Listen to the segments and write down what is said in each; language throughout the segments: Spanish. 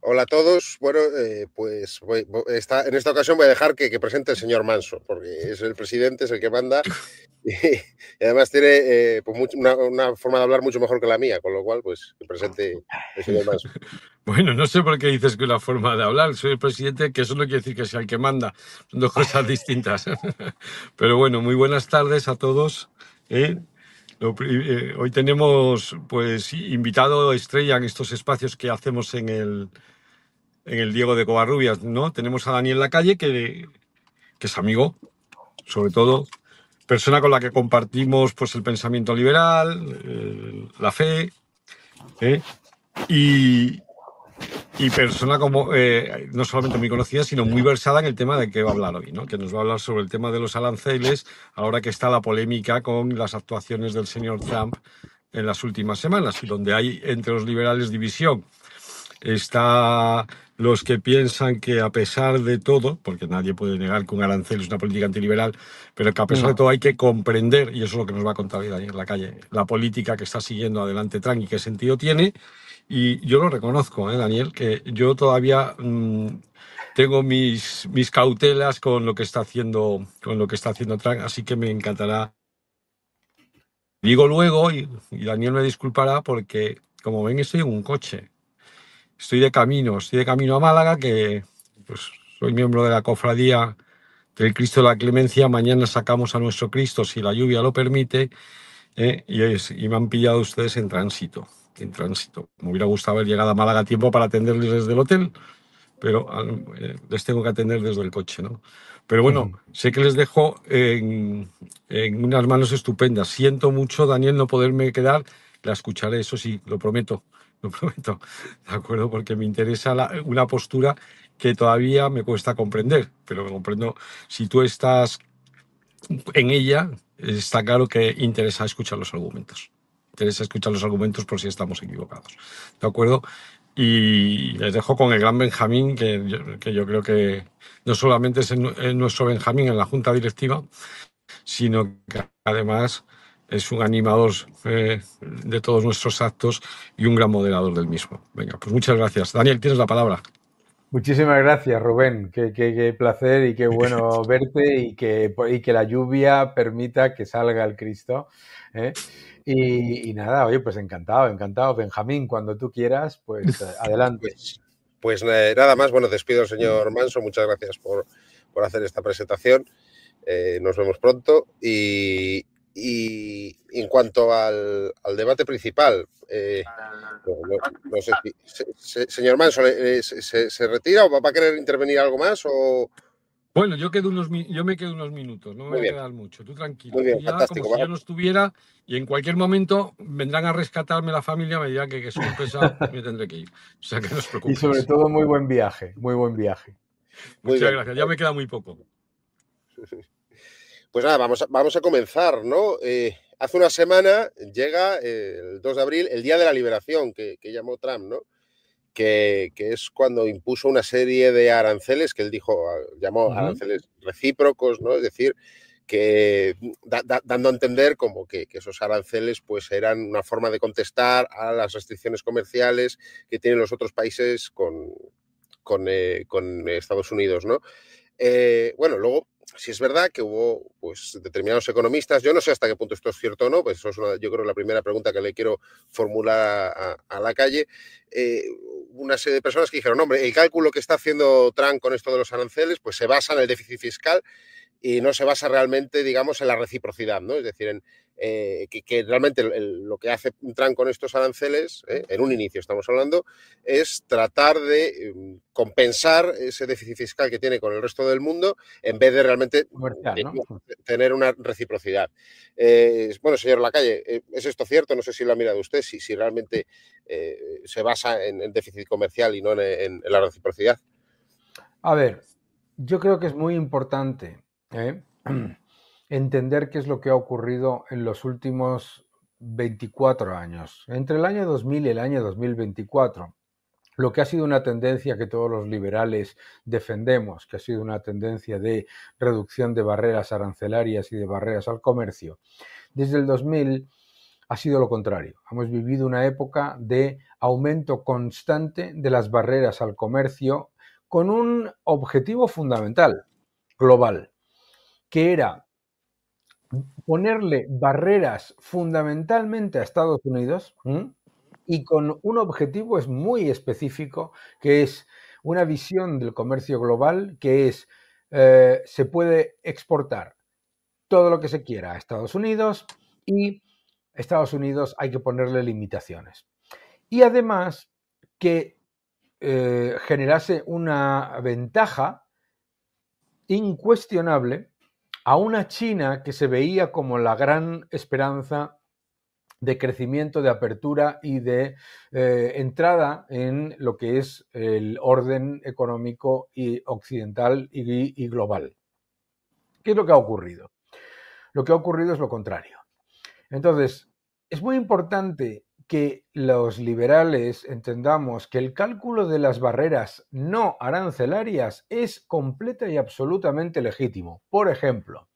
Hola a todos. Bueno, pues en esta ocasión voy a dejar que presente el señor Manso, porque es el presidente, es el que manda y, y además tiene pues una forma de hablar mucho mejor que la mía, con lo cual, pues que presente el señor Manso. Bueno, no sé por qué dices que una forma de hablar. Soy el presidente, que eso no quiere decir que sea el que manda. Son dos cosas distintas. Pero bueno, muy buenas tardes a todos. ¿eh? Hoy tenemos, pues, invitado estrella en estos espacios que hacemos en el Diego de Covarrubias, ¿no? Tenemos a Daniel Lacalle, que es amigo, sobre todo, persona con la que compartimos, pues, el pensamiento liberal, la fe, ¿eh? y, y persona como no solamente muy conocida, sino muy versada en el tema de que va a hablar hoy, ¿no? Que nos va a hablar sobre el tema de los aranceles, ahora que está la polémica con las actuaciones del señor Trump en las últimas semanas, y donde hay entre los liberales división. Está los que piensan que a pesar de todo, porque nadie puede negar que un arancel es una política antiliberal, pero que a pesar de todo hay que comprender, y eso es lo que nos va a contar hoy Daniel Lacalle, la política que está siguiendo adelante Trump y qué sentido tiene. Y yo lo reconozco, Daniel, que yo todavía tengo mis cautelas con lo que está haciendo Trump, así que me encantará. Digo luego, y Daniel me disculpará, porque como ven estoy en un coche. Estoy de camino a Málaga, que pues soy miembro de la cofradía del Cristo de la Clemencia. Mañana sacamos a nuestro Cristo, si la lluvia lo permite, y me han pillado ustedes en tránsito. En tránsito. Me hubiera gustado haber llegado a Málaga a tiempo para atenderles desde el hotel, pero les tengo que atender desde el coche, ¿no? Pero bueno, sé que les dejo en unas manos estupendas. Siento mucho, Daniel, no poderme quedar. La escucharé, eso sí, lo prometo, lo prometo. ¿De acuerdo? Porque me interesa una postura que todavía me cuesta comprender, pero me comprendo. Si tú estás en ella, está claro que interesa escuchar los argumentos. Interesa escuchar los argumentos por si estamos equivocados. ¿De acuerdo? Y les dejo con el gran Benjamín, que yo creo que no solamente es nuestro Benjamín en la junta directiva, sino que además es un animador de todos nuestros actos y un gran moderador del mismo. Venga, pues muchas gracias. Daniel, tienes la palabra. Muchísimas gracias, Rubén. Qué placer y qué bueno verte y que la lluvia permita que salga el Cristo. ¿eh? Y nada, oye, pues encantado, encantado. Benjamín, cuando tú quieras, pues adelante. Pues nada más, bueno, despido al señor Manso, muchas gracias por hacer esta presentación. Nos vemos pronto. Y en cuanto al debate principal, no sé si, señor Manso, ¿se retira o va a querer intervenir algo más? Bueno, yo me quedo unos minutos, no me voy a quedar mucho. Tú Muy tranquilo, tú bien, ya como fantástico. si yo no estuviera y en cualquier momento vendrán a rescatarme la familia, me dirán que sorpresa, me tendré que ir. O sea que no os Y sobre preocupéis. todo, muy buen viaje, muy buen viaje. Muy Muchas bien. gracias, ya me queda muy poco. Pues nada, vamos a comenzar, ¿no? Hace una semana llega el 2 de abril, el Día de la Liberación, que llamó Trump, ¿no? Que es cuando impuso una serie de aranceles que él llamó aranceles recíprocos, ¿no? Es decir, que dando a entender como que esos aranceles pues eran una forma de contestar a las restricciones comerciales que tienen los otros países con Estados Unidos, ¿no? Bueno, luego, si es verdad que hubo pues, determinados economistas, yo no sé hasta qué punto esto es cierto o no, pues eso es yo creo la primera pregunta que le quiero formular a Lacalle. Una serie de personas que dijeron, hombre, el cálculo que está haciendo Trump con esto de los aranceles, pues se basa en el déficit fiscal y no se basa realmente, digamos, en la reciprocidad, ¿no? Es decir, que realmente lo que hace Trump con estos aranceles, en un inicio estamos hablando, es tratar de compensar ese déficit fiscal que tiene con el resto del mundo en vez de realmente Comercial, ¿no? tener una reciprocidad. Bueno, señor Lacalle, ¿es esto cierto? No sé si lo ha mirado usted, si realmente se basa en déficit comercial y no en la reciprocidad. A ver, yo creo que es muy importante entender qué es lo que ha ocurrido en los últimos 24 años. Entre el año 2000 y el año 2024, lo que ha sido una tendencia que todos los liberales defendemos, que ha sido una tendencia de reducción de barreras arancelarias y de barreras al comercio. Desde el 2000 ha sido lo contrario. Hemos vivido una época de aumento constante de las barreras al comercio con un objetivo fundamental, global, que era ponerle barreras fundamentalmente a Estados Unidos, y con un objetivo es muy específico, que es una visión del comercio global, que es se puede exportar todo lo que se quiera a Estados Unidos y Estados Unidos hay que ponerle limitaciones. Y además que generase una ventaja incuestionable a una China que se veía como la gran esperanza de crecimiento, de apertura y de entrada en lo que es el orden económico y occidental y global. ¿Qué es lo que ha ocurrido? Lo que ha ocurrido es lo contrario. Entonces, es muy importante que los liberales entendamos que el cálculo de las barreras no arancelarias es completa y absolutamente legítimo. Por ejemplo,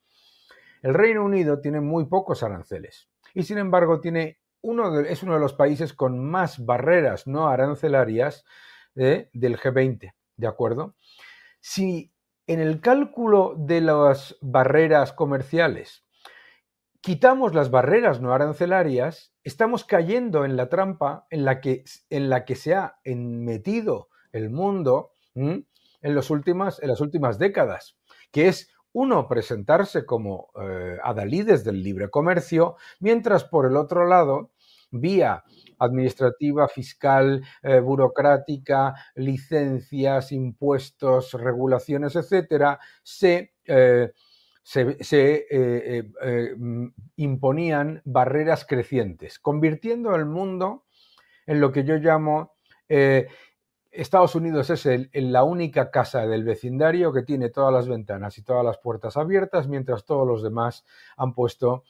el Reino Unido tiene muy pocos aranceles y, sin embargo, es uno de los países con más barreras no arancelarias del G20, ¿de acuerdo? Si en el cálculo de las barreras comerciales quitamos las barreras no arancelarias, estamos cayendo en la trampa en la que se ha metido el mundo en las últimas décadas, que es uno, presentarse como adalides del libre comercio, mientras por el otro lado, vía administrativa, fiscal, burocrática, licencias, impuestos, regulaciones, etcétera, se imponían barreras crecientes, convirtiendo el mundo en lo que yo llamo Estados Unidos es la única casa del vecindario que tiene todas las ventanas y todas las puertas abiertas, mientras todos los demás han puesto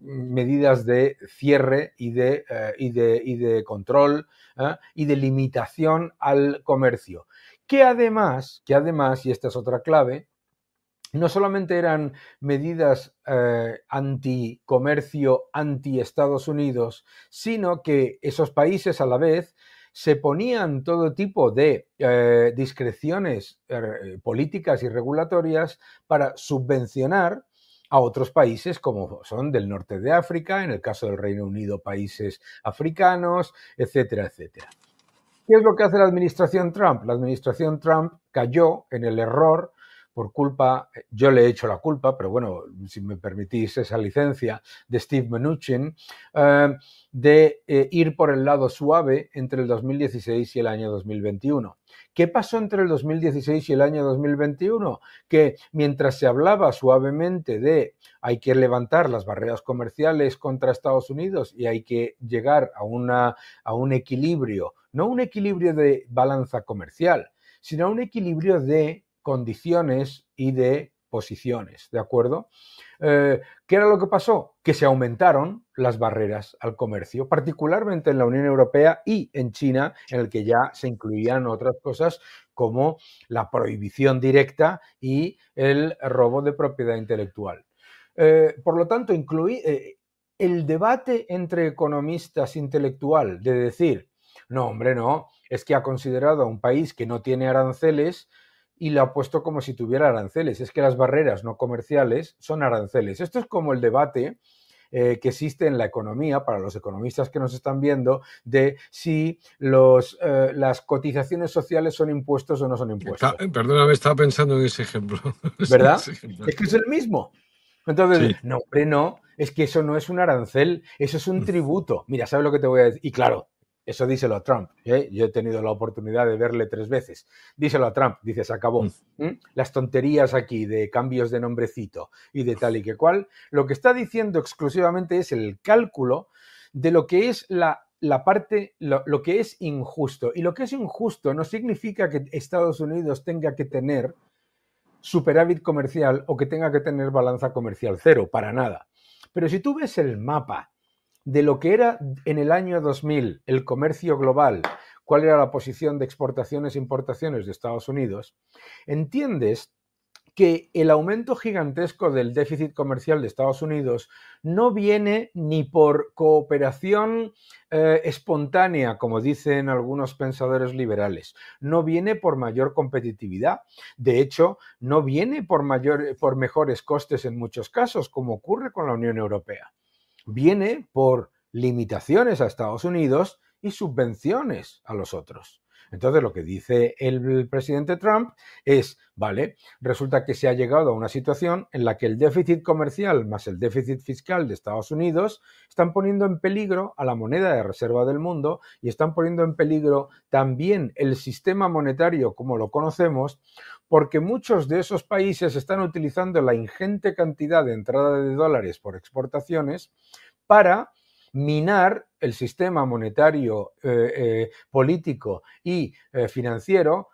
medidas de cierre y de control y de limitación al comercio. Que además, y esta es otra clave, no solamente eran medidas anti-comercio, anti-Estados Unidos, sino que esos países a la vez se ponían todo tipo de discreciones políticas y regulatorias para subvencionar a otros países como son del norte de África, en el caso del Reino Unido, países africanos, etcétera, etcétera. ¿Qué es lo que hace la administración Trump? La administración Trump cayó en el error por culpa, yo le he hecho la culpa, pero bueno, si me permitís esa licencia, de Steve Mnuchin, de ir por el lado suave entre el 2016 y el año 2021. ¿Qué pasó entre el 2016 y el año 2021? Que mientras se hablaba suavemente de hay que levantar las barreras comerciales contra Estados Unidos y hay que llegar a un equilibrio, no un equilibrio de balanza comercial, sino un equilibrio de condiciones y de posiciones, ¿de acuerdo? ¿Qué era lo que pasó? Que se aumentaron las barreras al comercio, particularmente en la Unión Europea y en China, en el que ya se incluían otras cosas como la prohibición directa y el robo de propiedad intelectual. Por lo tanto, el debate entre economistas intelectual de decir, no, hombre, no, es que ha considerado a un país que no tiene aranceles y lo ha puesto como si tuviera aranceles. Es que las barreras no comerciales son aranceles. Esto es como el debate que existe en la economía, para los economistas que nos están viendo, de si las cotizaciones sociales son impuestos o no son impuestos. Perdóname, estaba pensando en ese ejemplo. ¿Verdad? Es que es el mismo. Entonces, Sí. no, hombre, no, es que eso no es un arancel, eso es un tributo. Mira, ¿sabes lo que te voy a decir? Y claro, eso díselo a Trump. Yo he tenido la oportunidad de verle 3 veces. Díselo a Trump, dice, se acabó. Las tonterías aquí de cambios de nombrecito y de tal y que cual, lo que está diciendo exclusivamente es el cálculo de lo que es la parte, lo que es injusto. Y lo que es injusto no significa que Estados Unidos tenga que tener superávit comercial o que tenga que tener balanza comercial cero, para nada. Pero si tú ves el mapa de lo que era en el año 2000 el comercio global, cuál era la posición de exportaciones e importaciones de Estados Unidos, entiendes que el aumento gigantesco del déficit comercial de Estados Unidos no viene ni por cooperación espontánea, como dicen algunos pensadores liberales, no viene por mayor competitividad, de hecho, no viene por mejores costes en muchos casos, como ocurre con la Unión Europea, viene por limitaciones a Estados Unidos y subvenciones a los otros. Entonces lo que dice el presidente Trump es, vale, resulta que se ha llegado a una situación en la que el déficit comercial más el déficit fiscal de Estados Unidos están poniendo en peligro a la moneda de reserva del mundo y están poniendo en peligro también el sistema monetario como lo conocemos, porque muchos de esos países están utilizando la ingente cantidad de entrada de dólares por exportaciones para minar el sistema monetario, político y financiero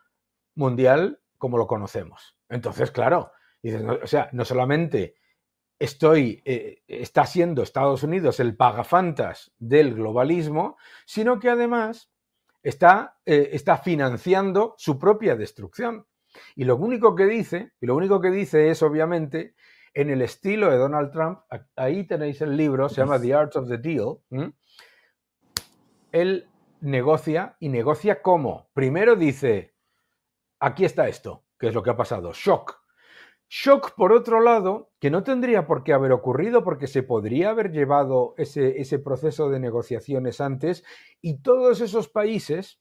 mundial como lo conocemos. Entonces, claro, dices, no, o sea, no solamente está siendo Estados Unidos el pagafantas del globalismo, sino que además está financiando su propia destrucción. Y lo único que dice es, obviamente, en el estilo de Donald Trump, ahí tenéis el libro, se llama The Art of the Deal. Él negocia, y negocia ¿cómo? Primero dice, aquí está esto, que es lo que ha pasado, shock. Shock, por otro lado, que no tendría por qué haber ocurrido porque se podría haber llevado ese proceso de negociaciones antes, y todos esos países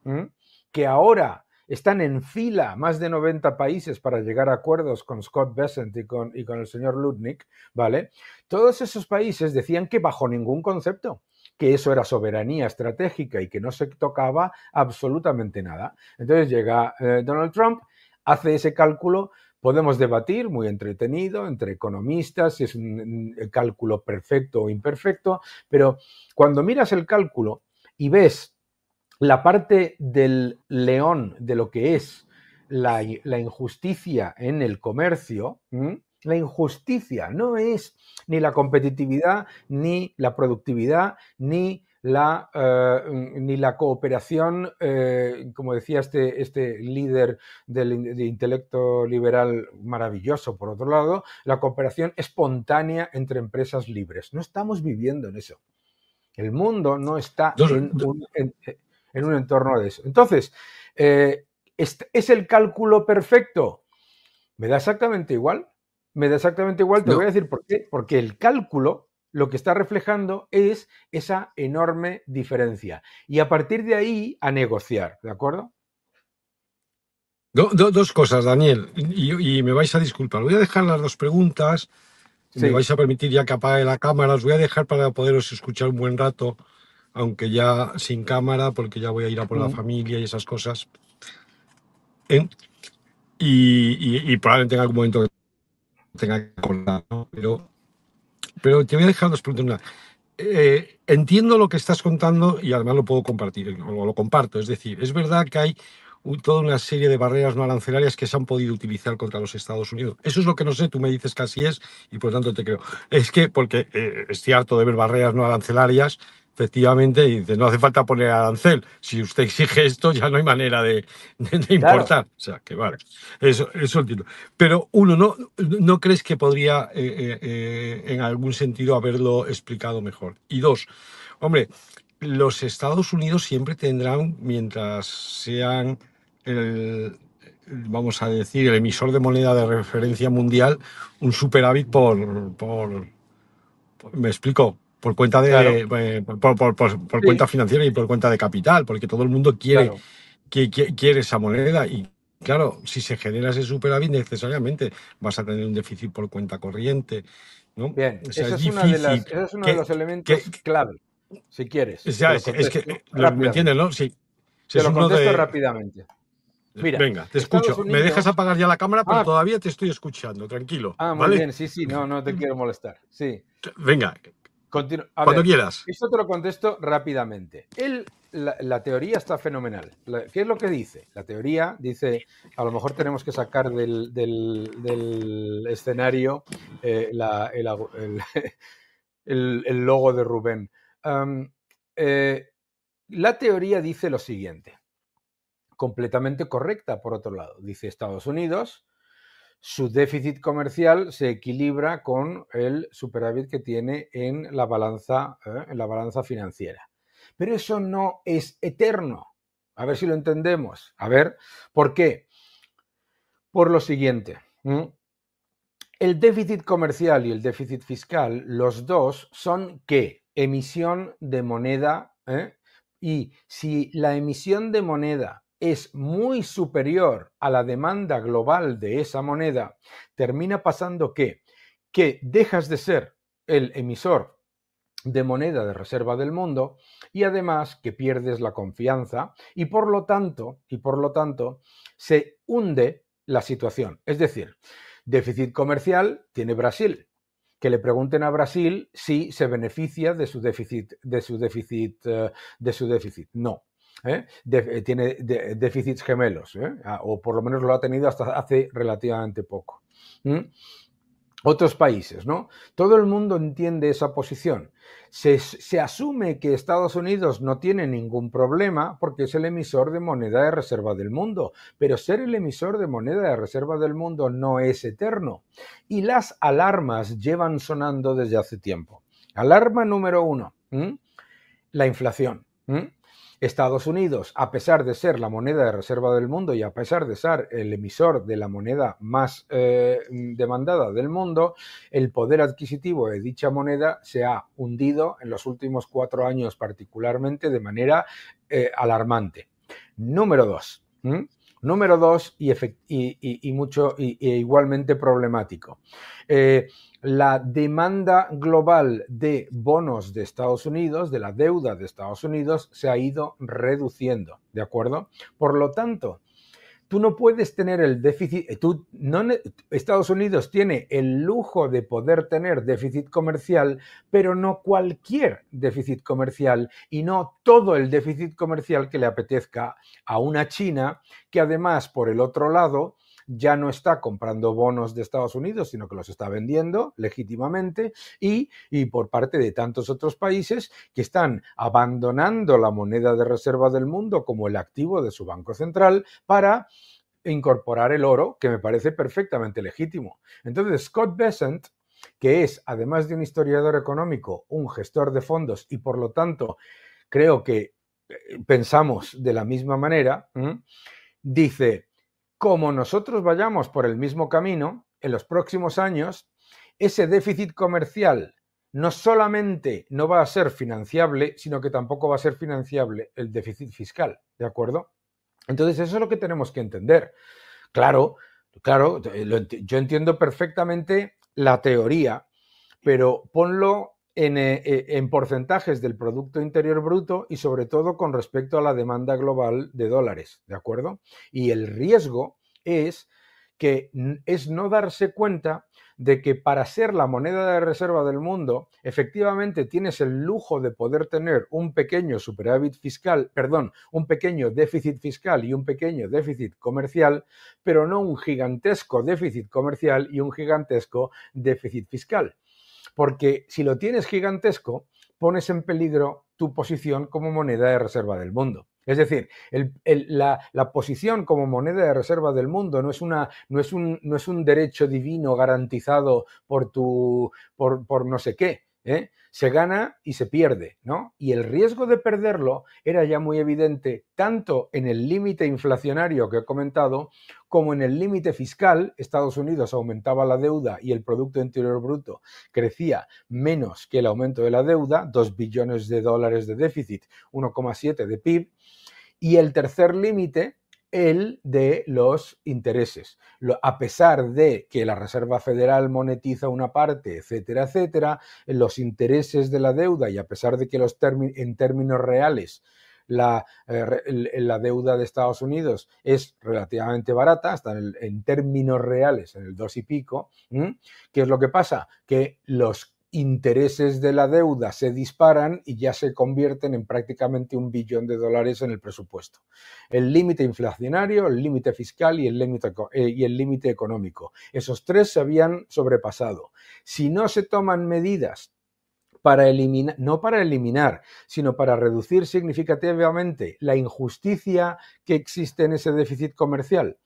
que ahora están en fila, más de 90 países para llegar a acuerdos con Scott Bessent y con el señor Lutnick, ¿vale? Todos esos países decían que bajo ningún concepto, que eso era soberanía estratégica y que no se tocaba absolutamente nada. Entonces llega Donald Trump, hace ese cálculo, podemos debatir, muy entretenido, entre economistas, si es un cálculo perfecto o imperfecto, pero cuando miras el cálculo y ves la parte del león de lo que es la injusticia en el comercio, la injusticia no es ni la competitividad, ni la productividad, ni la cooperación, como decía este líder de intelecto liberal maravilloso, por otro lado, la cooperación espontánea entre empresas libres. No estamos viviendo en eso. El mundo no está en un entorno de eso. Entonces, ¿es el cálculo perfecto? Me da exactamente igual. Te voy a decir por qué. Porque el cálculo lo que está reflejando es esa enorme diferencia. Y a partir de ahí, a negociar, ¿de acuerdo? Dos cosas, Daniel, y me vais a disculpar. Voy a dejar las dos preguntas. Sí. Me vais a permitir ya que apague la cámara. Os voy a dejar para poderos escuchar un buen rato, aunque ya sin cámara, porque ya voy a ir a por la familia y esas cosas. Y probablemente en algún momento tenga que acordar, ¿no? Pero te voy a dejar dos preguntas. Entiendo lo que estás contando y además lo puedo compartir, o lo comparto. Es decir, es verdad que hay toda una serie de barreras no arancelarias que se han podido utilizar contra los Estados Unidos. Eso es lo que no sé, tú me dices que así es y por lo tanto te creo. Es que, porque estoy harto de ver barreras no arancelarias, efectivamente, y dices, no hace falta poner arancel. Si usted exige esto, ya no hay manera de importar. Claro. O sea, que vale, eso entiendo. Pero uno, ¿no crees que podría en algún sentido haberlo explicado mejor? Y dos, hombre, los Estados Unidos siempre tendrán, mientras sean vamos a decir, el emisor de moneda de referencia mundial, un superávit me explico, por cuenta de claro. por cuenta financiera y por cuenta de capital, porque todo el mundo quiere, claro. quiere esa moneda y claro, si se genera ese superávit necesariamente vas a tener un déficit por cuenta corriente, ¿no? Bien, o sea, ese es uno de los elementos clave, si quieres. O sea, es que ¿me entiendes, no? Sí. Te lo contesto rápidamente. Mira, venga, te escucho. Unidos... Me dejas apagar ya la cámara, pero todavía te estoy escuchando, tranquilo. Muy ¿vale? bien, sí, no te quiero molestar. Sí. Venga, cuando quieras. Esto te lo contesto rápidamente. La teoría está fenomenal. ¿Qué es lo que dice? La teoría dice, a lo mejor tenemos que sacar del escenario el logo de Rubén. La teoría dice lo siguiente. Completamente correcta, por otro lado. Dice Estados Unidos su déficit comercial se equilibra con el superávit que tiene en la balanza financiera. Pero eso no es eterno. A ver si lo entendemos. A ver, ¿por qué? Por lo siguiente. El déficit comercial y el déficit fiscal, los dos son ¿qué? Emisión de moneda. Y si la emisión de moneda es muy superior a la demanda global de esa moneda, termina pasando que dejas de ser el emisor de moneda de reserva del mundo y además que pierdes la confianza y por lo tanto se hunde la situación. Es decir, déficit comercial tiene Brasil. Que le pregunten a Brasil si se beneficia de su déficit. No. Tiene déficits gemelos, o por lo menos lo ha tenido hasta hace relativamente poco. Otros países, ¿no? Todo el mundo entiende esa posición. Se asume que Estados Unidos no tiene ningún problema porque es el emisor de moneda de reserva del mundo, pero ser el emisor de moneda de reserva del mundo no es eterno. Y las alarmas llevan sonando desde hace tiempo. Alarma número 1, la inflación. Estados Unidos, a pesar de ser la moneda de reserva del mundo y a pesar de ser el emisor de la moneda más demandada del mundo, el poder adquisitivo de dicha moneda se ha hundido en los últimos 4 años particularmente de manera alarmante. Número 2. Número 2 y igualmente problemático. La demanda global de bonos de Estados Unidos, de la deuda de Estados Unidos, se ha ido reduciendo, ¿de acuerdo? Por lo tanto, tú no puedes tener el déficit, Estados Unidos tiene el lujo de poder tener déficit comercial, pero no cualquier déficit comercial y no todo el déficit comercial que le apetezca a una China que además, por el otro lado, ya no está comprando bonos de Estados Unidos, sino que los está vendiendo legítimamente y por parte de tantos otros países que están abandonando la moneda de reserva del mundo como el activo de su banco central para incorporar el oro, que me parece perfectamente legítimo. Entonces, Scott Bessent, que es, además de un historiador económico, un gestor de fondos y, por lo tanto, creo que pensamos de la misma manera, dice: como nosotros vayamos por el mismo camino, en los próximos años, ese déficit comercial no solamente no va a ser financiable, sino que tampoco va a ser financiable el déficit fiscal, ¿de acuerdo? Entonces, eso es lo que tenemos que entender. Claro, yo entiendo perfectamente la teoría, pero ponlo en porcentajes del Producto Interior Bruto y sobre todo con respecto a la demanda global de dólares, ¿de acuerdo? Y el riesgo es no darse cuenta de que para ser la moneda de reserva del mundo, efectivamente tienes el lujo de poder tener un pequeño un pequeño déficit fiscal y un pequeño déficit comercial, pero no un gigantesco déficit comercial y un gigantesco déficit fiscal. Porque si lo tienes gigantesco, pones en peligro tu posición como moneda de reserva del mundo. Es decir, la posición como moneda de reserva del mundo no es un derecho divino garantizado por no sé qué. Se gana y se pierde, ¿no? Y el riesgo de perderlo era ya muy evidente tanto en el límite inflacionario que he comentado como en el límite fiscal. Estados Unidos aumentaba la deuda y el Producto Interior Bruto crecía menos que el aumento de la deuda, 2 billones de dólares de déficit, 1,7 de PIB, y el tercer límite, el de los intereses. A pesar de que la Reserva Federal monetiza una parte, etcétera, etcétera, los intereses de la deuda y a pesar de que en términos reales la deuda de Estados Unidos es relativamente barata, hasta en términos reales en el 2 y pico, ¿qué es lo que pasa? Que los intereses de la deuda se disparan y ya se convierten en prácticamente $1 billón en el presupuesto. El límite inflacionario, el límite fiscal y el límite económico. Esos tres se habían sobrepasado. Si no se toman medidas no para eliminar, sino para reducir significativamente la injusticia que existe en ese déficit comercial,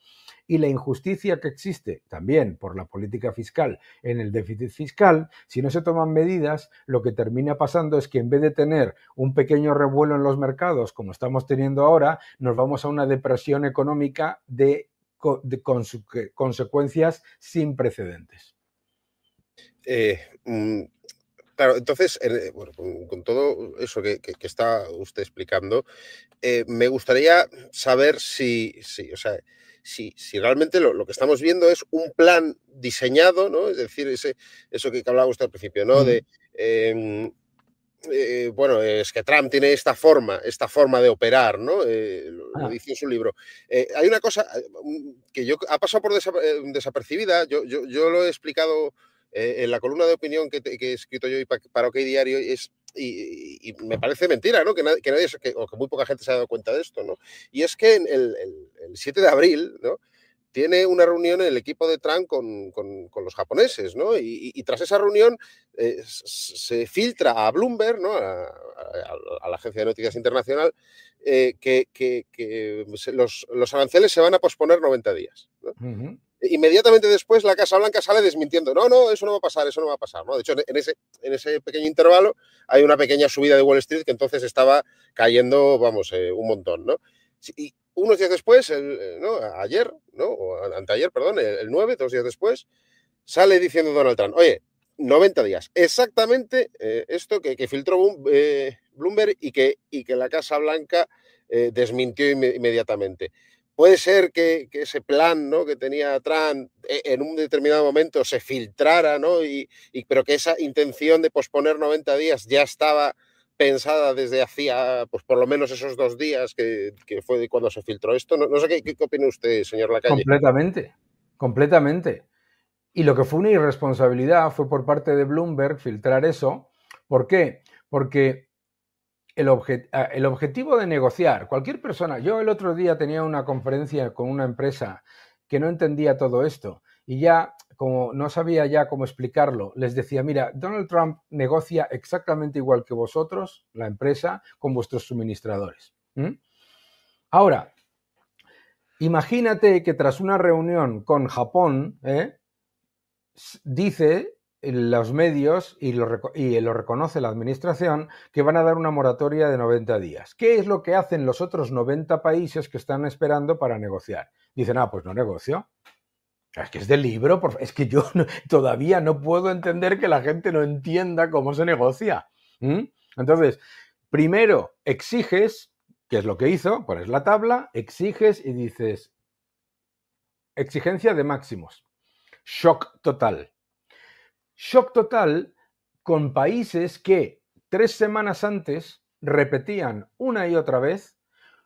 y la injusticia que existe también por la política fiscal en el déficit fiscal, si no se toman medidas, lo que termina pasando es que en vez de tener un pequeño revuelo en los mercados como estamos teniendo ahora, nos vamos a una depresión económica de consecuencias sin precedentes. Claro, entonces, bueno, con todo eso que está usted explicando, me gustaría saber si realmente lo que estamos viendo es un plan diseñado, ¿no? Es decir, eso que hablaba usted al principio, ¿no? Bueno, es que Trump tiene esta forma de operar, ¿no? Lo dice en su libro. Hay una cosa que ha pasado por desapercibida, yo lo he explicado en la columna de opinión que he escrito yo para OK Diario, y me parece mentira, ¿no? Que nadie, o que muy poca gente se ha dado cuenta de esto, ¿no? Y es que el 7 de abril, ¿no?, tiene una reunión en el equipo de Trump con los japoneses, ¿no? Y tras esa reunión se filtra a Bloomberg, ¿no?, a la Agencia de Noticias Internacional, que los aranceles se van a posponer 90 días, ¿no? Inmediatamente después la Casa Blanca sale desmintiendo, no, eso no va a pasar, ¿no? De hecho, en ese pequeño intervalo hay una pequeña subida de Wall Street que entonces estaba cayendo, vamos, un montón, ¿no? Y unos días después, ayer, ¿no?, o anteayer, perdón, el 9, 2 días después, sale diciendo Donald Trump, oye, 90 días, exactamente esto que filtró Bloomberg y que la Casa Blanca desmintió inmediatamente. Puede ser que ese plan, ¿no?, que tenía Trump en un determinado momento se filtrara, ¿no?, pero que esa intención de posponer 90 días ya estaba pensada desde hacía, pues por lo menos esos 2 días que fue cuando se filtró esto. No sé qué opina usted, señor Lacalle. Completamente. Y lo que fue una irresponsabilidad fue por parte de Bloomberg filtrar eso. ¿Por qué? Porque el objetivo de negociar, cualquier persona, yo el otro día tenía una conferencia con una empresa que no entendía todo esto y ya, como no sabía ya cómo explicarlo, les decía, mira, Donald Trump negocia exactamente igual que vosotros, la empresa, con vuestros suministradores. Ahora, imagínate que tras una reunión con Japón, dice los medios y lo reconoce la administración que van a dar una moratoria de 90 días. ¿Qué es lo que hacen los otros 90 países que están esperando para negociar? Dicen, pues no negocio. Es que es del libro, es que yo todavía no puedo entender que la gente no entienda cómo se negocia. Entonces, primero exiges, que es lo que hizo, pones la tabla, exiges y dices, exigencia de máximos. Shock total. Shock total con países que 3 semanas antes repetían una y otra vez,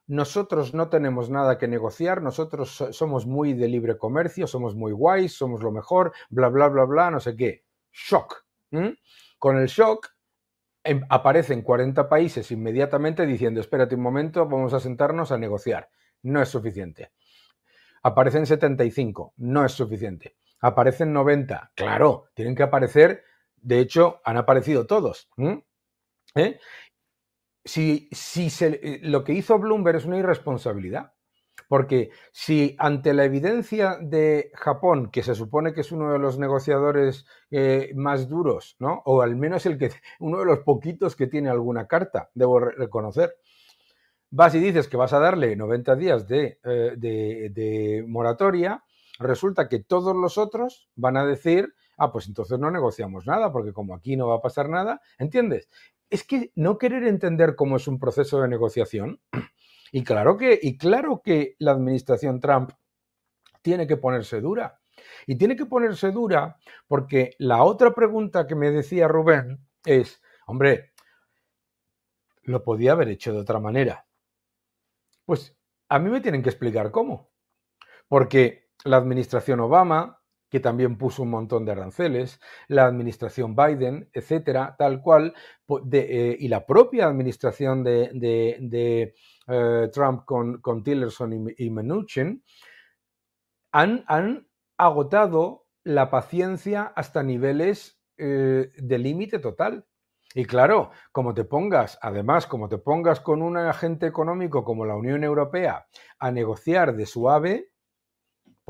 nosotros no tenemos nada que negociar, nosotros somos muy de libre comercio, somos muy guays, somos lo mejor, bla, bla, bla, bla, no sé qué. Shock. Con el shock aparecen 40 países inmediatamente diciendo, espérate un momento, vamos a sentarnos a negociar. No es suficiente. Aparecen 75, no es suficiente. Aparecen 90, claro, tienen que aparecer, de hecho, han aparecido todos. Lo que hizo Bloomberg es una irresponsabilidad, porque si ante la evidencia de Japón, que se supone que es uno de los negociadores más duros, ¿no?, o al menos uno de los poquitos que tiene alguna carta, debo reconocer, vas y dices que vas a darle 90 días de moratoria, resulta que todos los otros van a decir, pues entonces no negociamos nada, porque como aquí no va a pasar nada, ¿entiendes? Es que no querer entender cómo es un proceso de negociación, y claro que la administración Trump tiene que ponerse dura. Y tiene que ponerse dura porque la otra pregunta que me decía Rubén es, hombre, lo podía haber hecho de otra manera. Pues a mí me tienen que explicar cómo. Porque la administración Obama, que también puso un montón de aranceles, la administración Biden, etcétera, tal cual, y la propia administración de Trump con Tillerson y Mnuchin, han agotado la paciencia hasta niveles de límite total. Y claro, como te pongas con un agente económico como la Unión Europea a negociar de suave,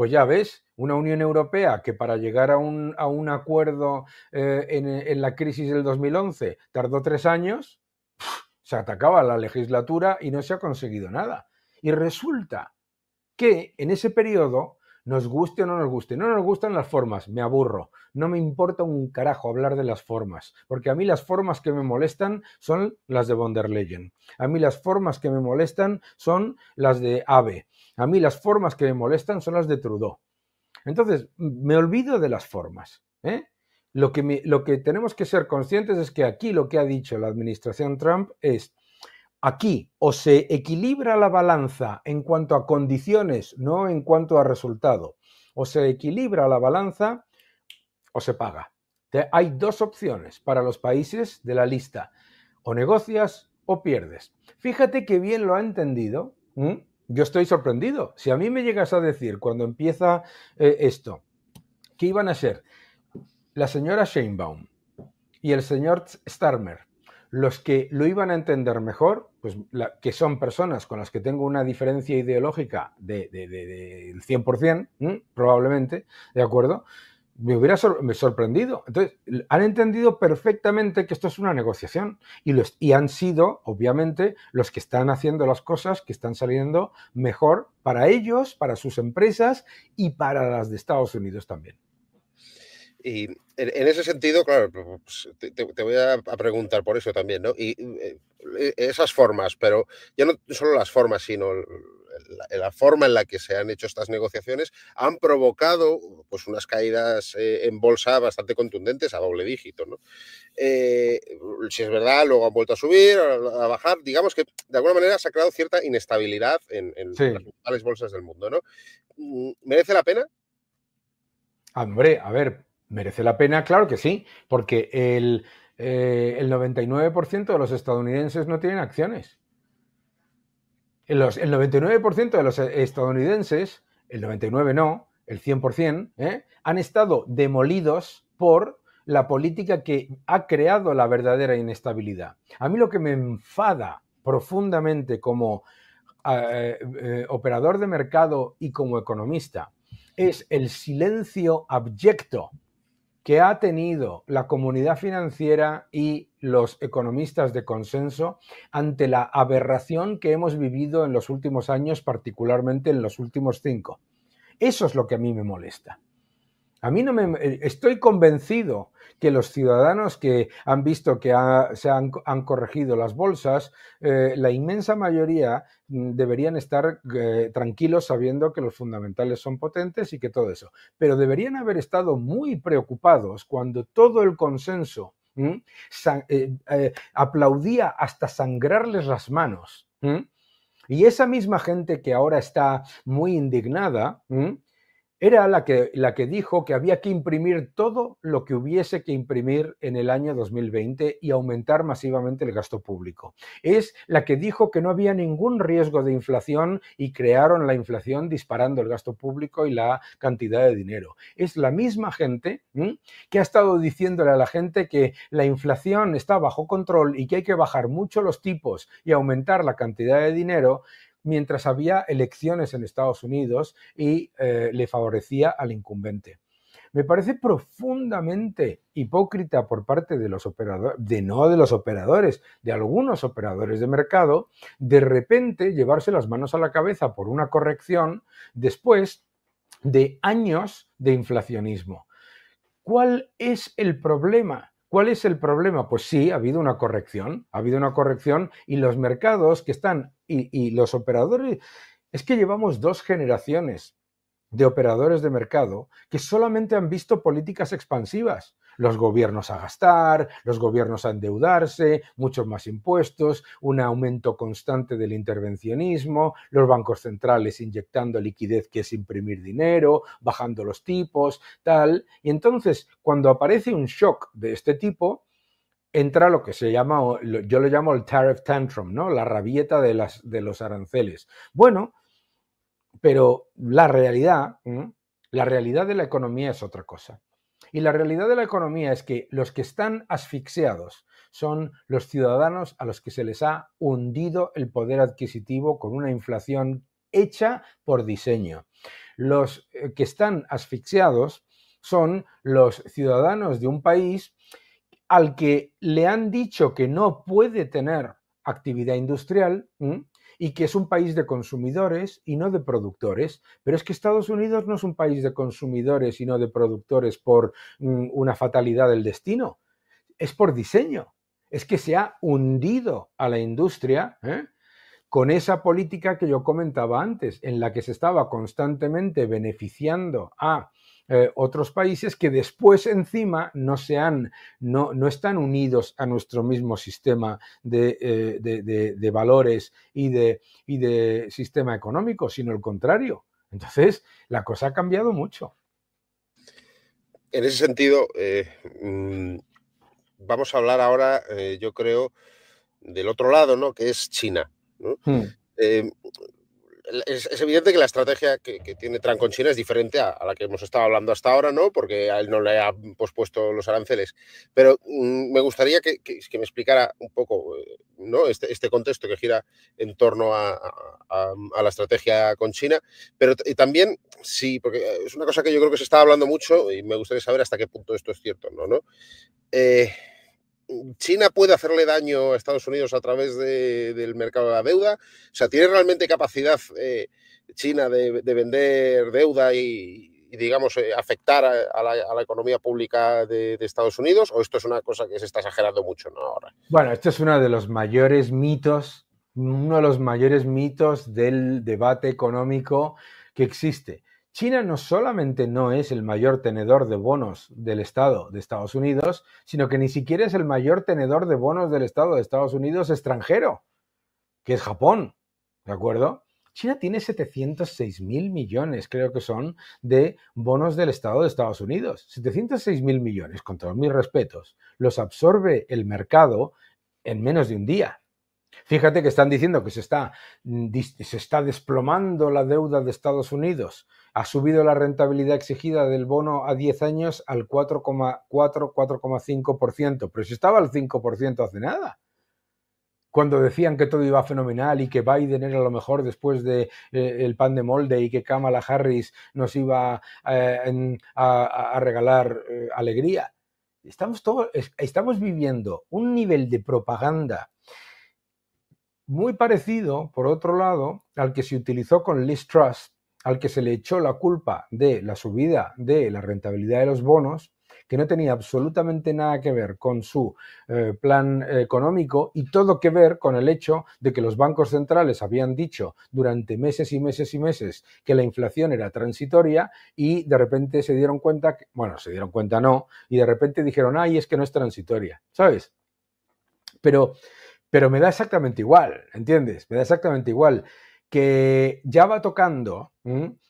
Pues ya ves, una Unión Europea que para llegar a un acuerdo en la crisis del 2011 tardó 3 años, se atacaba la legislatura y no se ha conseguido nada. Y resulta que en ese periodo, nos guste o no nos gustan las formas, me aburro, no me importa un carajo hablar de las formas, porque a mí las formas que me molestan son las de von der Leyen, a mí las formas que me molestan son las de Abe, a mí las formas que me molestan son las de Trudeau. Entonces, me olvido de las formas, ¿eh? Lo que tenemos que ser conscientes es que aquí lo que ha dicho la administración Trump es: aquí o se equilibra la balanza en cuanto a condiciones, no en cuanto a resultado. O se equilibra la balanza o se paga. Hay 2 opciones para los países de la lista: o negocias o pierdes. Fíjate que bien lo ha entendido. Yo estoy sorprendido. Si a mí me llegas a decir cuando empieza esto que iban a ser la señora Sheinbaum y el señor Starmer los que lo iban a entender mejor, pues que son personas con las que tengo una diferencia ideológica del 100%, probablemente, ¿de acuerdo? Me hubiera sorprendido. Entonces, han entendido perfectamente que esto es una negociación y han sido, obviamente, los que están haciendo las cosas que están saliendo mejor para ellos, para sus empresas y para las de Estados Unidos también. Y en ese sentido, claro, pues te voy a preguntar por eso también, ¿no? Y esas formas, pero ya no solo las formas, sino la forma en la que se han hecho estas negociaciones han provocado pues unas caídas en bolsa bastante contundentes a doble dígito, ¿no? Si es verdad, luego han vuelto a subir, a bajar, digamos que de alguna manera se ha creado cierta inestabilidad en Sí. las principales bolsas del mundo, ¿no? ¿Merece la pena? Hombre, a ver, merece la pena, claro que sí, porque el 99% de los estadounidenses no tienen acciones. El 99% de los estadounidenses, el 99% no, el 100%, han estado demolidos por la política que ha creado la verdadera inestabilidad. A mí lo que me enfada profundamente como operador de mercado y como economista es el silencio abyecto que ha tenido la comunidad financiera y los economistas de consenso ante la aberración que hemos vivido en los últimos años, particularmente en los últimos 5. Eso es lo que a mí me molesta. A mí no me... Estoy convencido que los ciudadanos que han visto que han corregido las bolsas, la inmensa mayoría deberían estar tranquilos sabiendo que los fundamentales son potentes y que todo eso. Pero deberían haber estado muy preocupados cuando todo el consenso aplaudía hasta sangrarles las manos. Y esa misma gente que ahora está muy indignada... era la que dijo que había que imprimir todo lo que hubiese que imprimir en el año 2020 y aumentar masivamente el gasto público. Es la que dijo que no había ningún riesgo de inflación y crearon la inflación disparando el gasto público y la cantidad de dinero. Es la misma gente que ha estado diciéndole a la gente que la inflación está bajo control y que hay que bajar mucho los tipos y aumentar la cantidad de dinero, mientras había elecciones en Estados Unidos y le favorecía al incumbente. Me parece profundamente hipócrita por parte de los operadores, de algunos operadores de mercado, de repente llevarse las manos a la cabeza por una corrección después de años de inflacionismo. ¿Cuál es el problema? ¿Cuál es el problema? Pues sí, ha habido una corrección y los mercados que están y los operadores, es que llevamos 2 generaciones de operadores de mercado que solamente han visto políticas expansivas. Los gobiernos a gastar, los gobiernos a endeudarse, muchos más impuestos, un aumento constante del intervencionismo, los bancos centrales inyectando liquidez, que es imprimir dinero, bajando los tipos, tal. Y entonces, cuando aparece un shock de este tipo, entra lo que se llama, yo lo llamo el tariff tantrum, ¿no? La rabieta de los aranceles. Bueno, pero la realidad de la economía es otra cosa. Y la realidad de la economía es que los que están asfixiados son los ciudadanos a los que se les ha hundido el poder adquisitivo con una inflación hecha por diseño. Los que están asfixiados son los ciudadanos de un país al que le han dicho que no puede tener actividad industrial y que es un país de consumidores y no de productores. Pero es que Estados Unidos no es un país de consumidores y no de productores por una fatalidad del destino, es por diseño. Es que se ha hundido a la industria con esa política que yo comentaba antes, en la que se estaba constantemente beneficiando a otros países que después encima no están unidos a nuestro mismo sistema de valores y de sistema económico, sino el contrario. Entonces, la cosa ha cambiado mucho. En ese sentido, vamos a hablar ahora, yo creo, del otro lado, ¿no? Que es China, ¿no? Es evidente que la estrategia que tiene Trump con China es diferente a la que hemos estado hablando hasta ahora, ¿no? Porque a él no le ha pospuesto los aranceles. Pero me gustaría que me explicara un poco, ¿no? Este contexto que gira en torno a la estrategia con China. Pero y también, sí, porque es una cosa que yo creo que se está hablando mucho y me gustaría saber hasta qué punto esto es cierto, ¿no? ¿China puede hacerle daño a Estados Unidos a través del mercado de la deuda? O sea, ¿tiene realmente capacidad China de vender deuda y digamos, afectar a la economía pública de Estados Unidos? ¿O esto es una cosa que se está exagerando mucho, ¿no? Ahora. Bueno, esto es uno de los mayores mitos del debate económico que existe. China no solamente no es el mayor tenedor de bonos del Estado de Estados Unidos, sino que ni siquiera es el mayor tenedor de bonos del Estado de Estados Unidos extranjero, que es Japón, ¿de acuerdo? China tiene 706.000 millones, creo que son, de bonos del Estado de Estados Unidos. 706.000 millones, con todos mis respetos, los absorbe el mercado en menos de un día. Fíjate que están diciendo que se está desplomando la deuda de Estados Unidos. Ha subido la rentabilidad exigida del bono a 10 años al 4,5%, pero si estaba al 5% hace nada. Cuando decían que todo iba fenomenal y que Biden era lo mejor después de el pan de molde y que Kamala Harris nos iba a regalar alegría. Estamos viviendo un nivel de propaganda muy parecido, por otro lado, al que se utilizó con Liz Truss, al que se le echó la culpa de la subida de la rentabilidad de los bonos, que no tenía absolutamente nada que ver con su plan económico y todo que ver con el hecho de que los bancos centrales habían dicho durante meses y meses y meses que la inflación era transitoria y de repente se dieron cuenta, no, y de repente dijeron, ay, es que no es transitoria, ¿sabes? Pero me da exactamente igual, ¿entiendes? Me da exactamente igual que ya va tocando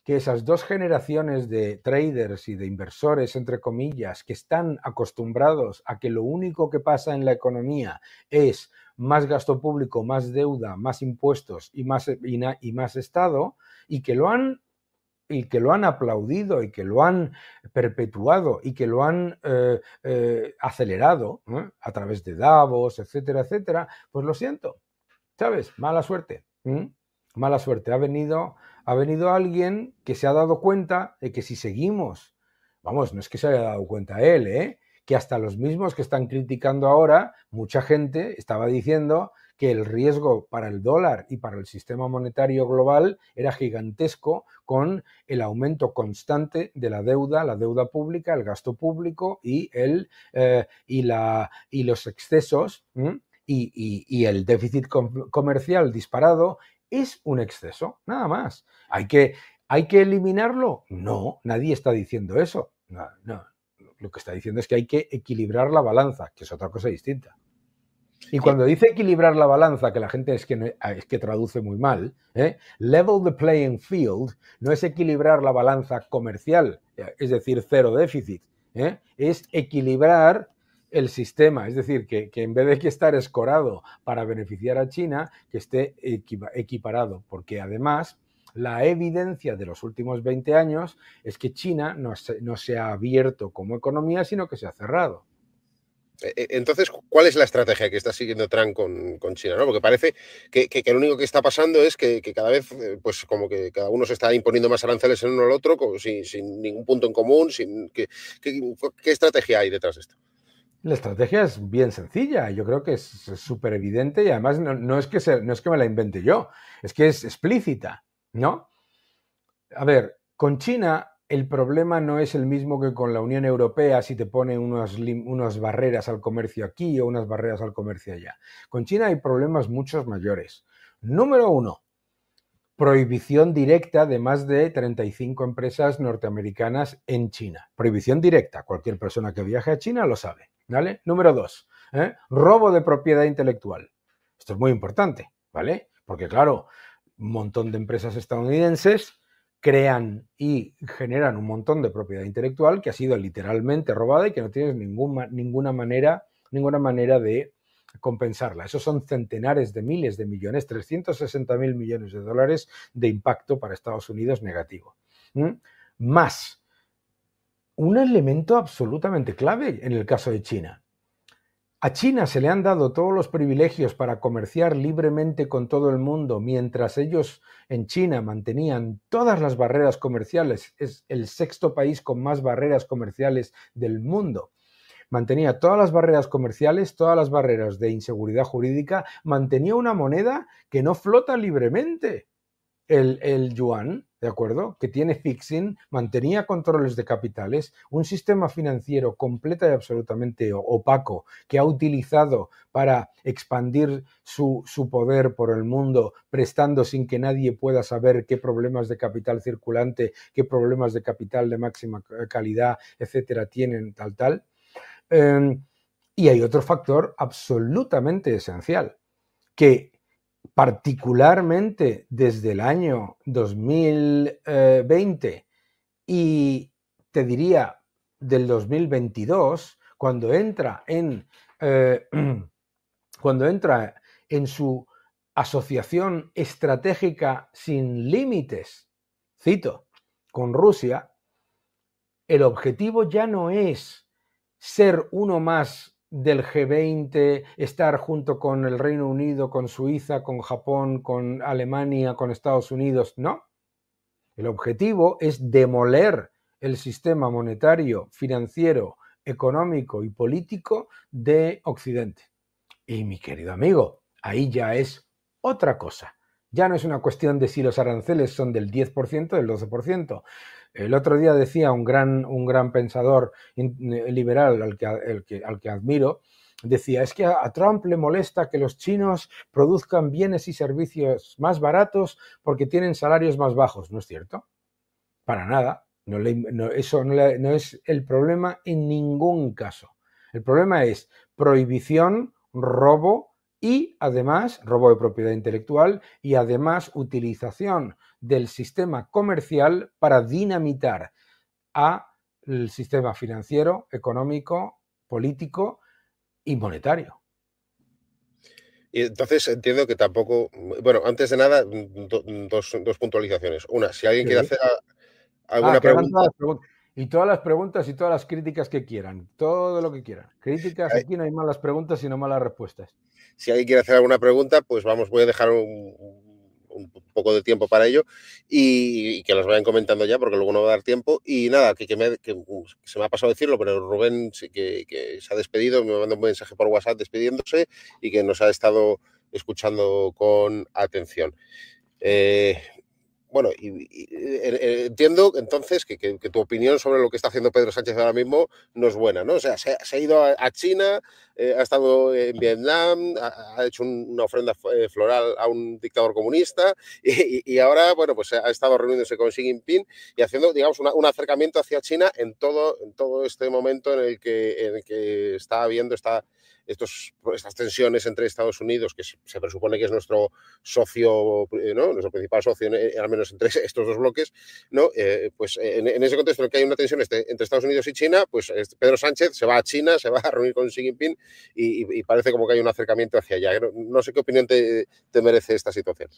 que esas dos generaciones de traders y de inversores, entre comillas, que están acostumbrados a que lo único que pasa en la economía es más gasto público, más deuda, más impuestos y más Estado, y que lo han aplaudido y que lo han perpetuado y que lo han acelerado a través de Davos, etcétera, etcétera, pues lo siento, ¿sabes? Mala suerte. Mala suerte. Ha venido alguien que se ha dado cuenta de que si seguimos, vamos, no es que se haya dado cuenta él, que hasta los mismos que están criticando ahora, mucha gente estaba diciendo que el riesgo para el dólar y para el sistema monetario global era gigantesco con el aumento constante de la deuda pública, el gasto público y los excesos y el déficit comercial disparado. Es un exceso, nada más. ¿Hay que eliminarlo? No, nadie está diciendo eso. No. Lo que está diciendo es que hay que equilibrar la balanza, que es otra cosa distinta. Y cuando dice equilibrar la balanza, que la gente es que traduce muy mal, level the playing field no es equilibrar la balanza comercial, es decir, cero déficit, es equilibrar el sistema, es decir, que en vez de que estar escorado para beneficiar a China, que esté equiparado, porque además la evidencia de los últimos 20 años es que China no se ha abierto como economía, sino que se ha cerrado. Entonces, ¿cuál es la estrategia que está siguiendo Trump con China, ¿no? Porque parece que lo único que está pasando es que cada vez, pues como que cada uno se está imponiendo más aranceles en uno al otro, sin ningún punto en común. ¿Qué estrategia hay detrás de esto? La estrategia es bien sencilla, yo creo que es súper evidente y además no es que me la invente yo, es que es explícita, ¿no? A ver, con China el problema no es el mismo que con la Unión Europea si te pone unas barreras al comercio aquí o unas barreras al comercio allá. Con China hay problemas muchos mayores. Número 1, prohibición directa de más de 35 empresas norteamericanas en China. Prohibición directa, cualquier persona que viaje a China lo sabe, ¿vale? Número 2, robo de propiedad intelectual. Esto es muy importante, ¿vale? Porque claro, un montón de empresas estadounidenses crean y generan un montón de propiedad intelectual que ha sido literalmente robada y que no tienes ninguna manera de compensarla. Esos son centenares de miles de millones, 360.000 millones de dólares de impacto para Estados Unidos negativo. Más un elemento absolutamente clave en el caso de China. A China se le han dado todos los privilegios para comerciar libremente con todo el mundo, mientras ellos en China mantenían todas las barreras comerciales. Es el 6º país con más barreras comerciales del mundo. Mantenía todas las barreras comerciales, todas las barreras de inseguridad jurídica, mantenía una moneda que no flota libremente. El yuan, ¿de acuerdo? Que tiene fixing, mantenía controles de capitales, un sistema financiero completo y absolutamente opaco que ha utilizado para expandir su poder por el mundo, prestando sin que nadie pueda saber qué problemas de capital circulante, qué problemas de capital de máxima calidad, etcétera, tienen tal. Y hay otro factor absolutamente esencial, que particularmente desde el año 2020 y te diría del 2022, cuando entra en su asociación estratégica sin límites, cito, con Rusia, el objetivo ya no es ser uno más del G20, estar junto con el Reino Unido, con Suiza, con Japón, con Alemania, con Estados Unidos, no. El objetivo es demoler el sistema monetario, financiero, económico y político de Occidente. Y mi querido amigo, ahí ya es otra cosa. Ya no es una cuestión de si los aranceles son del 10%, del 12%. El otro día decía un gran pensador liberal al que admiro, decía, es que a Trump le molesta que los chinos produzcan bienes y servicios más baratos porque tienen salarios más bajos. ¿No es cierto? Para nada. Eso no es el problema en ningún caso. El problema es prohibición, robo y además robo de propiedad intelectual y además utilización del sistema comercial para dinamitar al sistema financiero, económico, político y monetario. Y entonces entiendo que tampoco, bueno, antes de nada, dos puntualizaciones. Una, si alguien quiere hacer alguna que hagan pregunta. todas las preguntas. Y todas las preguntas y todas las críticas que quieran. Todo lo que quieran. Críticas, aquí no hay malas preguntas, sino malas respuestas. Si alguien quiere hacer alguna pregunta, pues vamos, voy a dejar un poco de tiempo para ello y que las vayan comentando ya, porque luego no va a dar tiempo. Y nada, que se me ha pasado decirlo, pero Rubén sí que se ha despedido, me mandó un mensaje por WhatsApp despidiéndose y que nos ha estado escuchando con atención. Bueno, entiendo entonces que tu opinión sobre lo que está haciendo Pedro Sánchez ahora mismo no es buena, ¿no? O sea, se ha ido a China, ha estado en Vietnam, ha hecho una ofrenda floral a un dictador comunista y ahora, bueno, pues ha estado reuniéndose con Xi Jinping y haciendo, digamos, un acercamiento hacia China en todo este momento en el que está habiendo estas tensiones entre Estados Unidos, que se presupone que es nuestro socio, ¿no? Nuestro principal socio, al menos entre estos dos bloques, ¿no? Pues en ese contexto en el que hay una tensión entre Estados Unidos y China, pues Pedro Sánchez se va a China, se va a reunir con Xi Jinping y parece como que hay un acercamiento hacia allá. No sé qué opinión te merece esta situación.